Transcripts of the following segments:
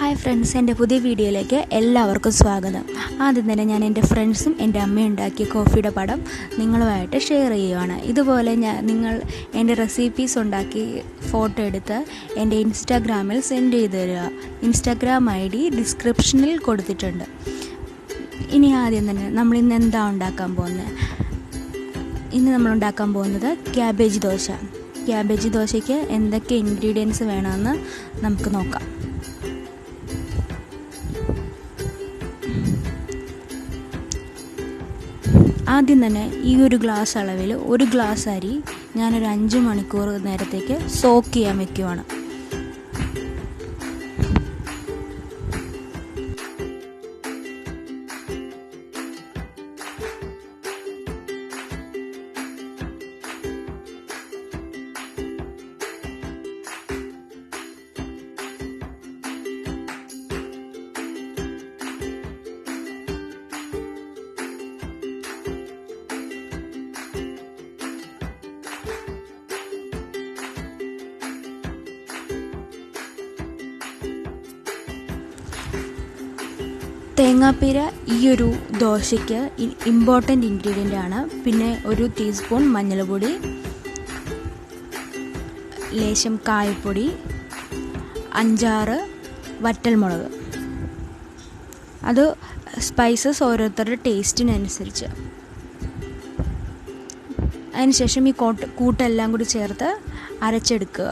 Hi friends, എൻ്റെ പുതിയ വീഡിയോയിലേക്ക് എല്ലാവർക്കും സ്വാഗതം. ആദ്യം തന്നെ ഞാൻ എൻ്റെ ഫ്രണ്ട്സും എൻ്റെ അമ്മയും ഉണ്ടാക്കിയ കോഫിയുടെ പടം നിങ്ങളുമായിട്ട് ഷെയർ ചെയ്യുകയാണ്. ഇതുപോലെ നിങ്ങൾ എൻ്റെ റെസിപ്പീസ് ഉണ്ടാക്കി ഫോട്ടോ എടുത്ത് എൻ്റെ ഇൻസ്റ്റാഗ്രാമിൽ സെൻഡ് ചെയ്ത് തരിക. ഇൻസ്റ്റാഗ്രാം ID ഡിസ്ക്രിപ്ഷനിൽ കൊടുത്തിട്ടുണ്ട്. ഇനി ആദ്യം തന്നെ നമ്മളിന്ന് എന്താ ഉണ്ടാക്കാൻ പോകുന്നത്? ഇന്ന് നമ്മൾ ഉണ്ടാക്കാൻ പോകുന്നത് ക്യാബേജ് ദോശ. ക്യാബേജ് ദോശയ്ക്ക് എന്തൊക്കെ ഇൻഗ്രീഡിയൻസ് വേണമെന്ന് നമുക്ക് നോക്കാം. ആദ്യം തന്നെ ഈ ഒരു ഗ്ലാസ് അളവിൽ ഒരു ഗ്ലാസ് അരി ഞാനൊരു 5 മണിക്കൂർ നേരത്തേക്ക് സോക്ക് ചെയ്യാൻ വെക്കുവാണ്. തേങ്ങാപ്പീര ഈ ഒരു ദോശയ്ക്ക് ഇമ്പോർട്ടൻ്റ് ഇൻഗ്രീഡിയൻ്റ് ആണ്. പിന്നെ ഒരു ടീസ്പൂൺ മഞ്ഞൾപ്പൊടി, ലേശം കായപ്പൊടി, 5-6 വറ്റൽമുളക്. അത് സ്പൈസസ് ഓരോരുത്തരുടെ ടേസ്റ്റിനനുസരിച്ച്. അതിനുശേഷം ഈ കൂട്ടെല്ലാം കൂടി ചേർത്ത് അരച്ചെടുക്കുക.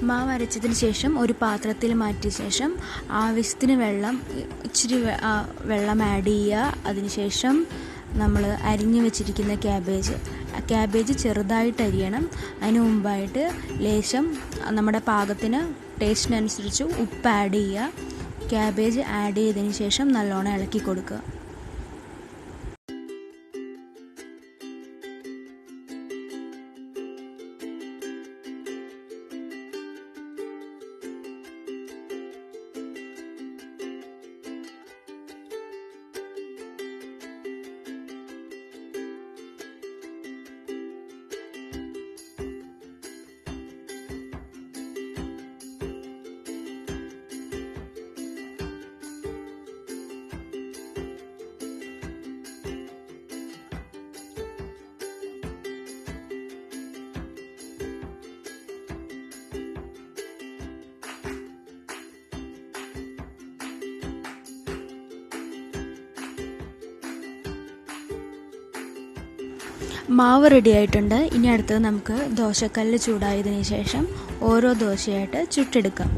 മാവ് അരച്ചതിന് ശേഷം ഒരു പാത്രത്തിൽ മാറ്റിയ ശേഷം ആവശ്യത്തിന് ഇച്ചിരി വെള്ളം ആഡ് ചെയ്യുക. അതിനുശേഷം നമ്മൾ അരിഞ്ഞു വെച്ചിരിക്കുന്ന ക്യാബേജ് ചെറുതായിട്ട് അരിയണം. അതിന് മുമ്പായിട്ട് ലേശം നമ്മുടെ പാകത്തിന് ടേസ്റ്റിനനുസരിച്ച് ഉപ്പ് ആഡ് ചെയ്യുക. ക്യാബേജ് ആഡ് ചെയ്തതിന് ശേഷം നല്ലോണം ഇളക്കി കൊടുക്കുക. മാവ് റെഡി ആയിട്ടുണ്ട്. ഇനി അടുത്തത് നമുക്ക് ദോശക്കല്ല് ചൂടായതിനു ശേഷം ഓരോ ദോശയായിട്ട് ചുട്ടെടുക്കാം.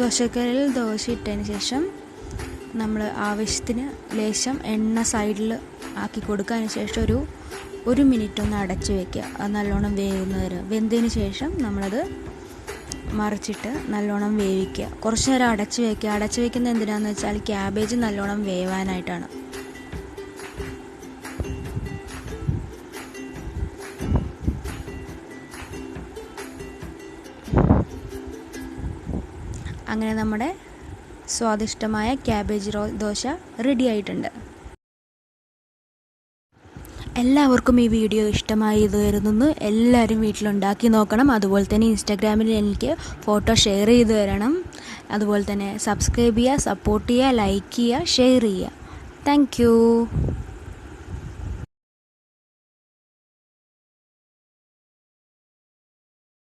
ദോശക്കല്ലിൽ ദോശ ഇട്ടതിന് ശേഷം നമ്മൾ ആവശ്യത്തിന് ലേശം എണ്ണ സൈഡിൽ ആക്കി കൊടുക്കുക. അതിന് ശേഷം ഒരു മിനിറ്റ് ഒന്ന് അടച്ച് വയ്ക്കുക. അത് നല്ലോണം വെന്തതിന് ശേഷം നമ്മളത് മറിച്ചിട്ട് നല്ലോണം വേവിക്കുക. കുറച്ച് നേരം അടച്ച് വയ്ക്കുക. അടച്ച് വയ്ക്കുന്നത് എന്തിനാണെന്ന് വെച്ചാൽ ക്യാബേജ് നല്ലോണം വേവാനായിട്ടാണ്. അങ്ങനെ നമ്മുടെ സ്വാദിഷ്ടമായ ക്യാബേജ് ദോശ റെഡി ആയിട്ടുണ്ട്. എല്ലാവർക്കും ഈ വീഡിയോ ഇഷ്ടമായി കരുതുന്നു. എല്ലാവരും വീട്ടിലുണ്ടാക്കി നോക്കണം. അതുപോലെ തന്നെ ഇൻസ്റ്റാഗ്രാമിൽ എനിക്ക് ഫോട്ടോ ഷെയർ ചെയ്ത് തരണം. അതുപോലെ തന്നെ സബ്സ്ക്രൈബ് ചെയ്യുക, സപ്പോർട്ട് ചെയ്യുക, ലൈക്ക് ചെയ്യുക, ഷെയർ ചെയ്യുക. Thank you.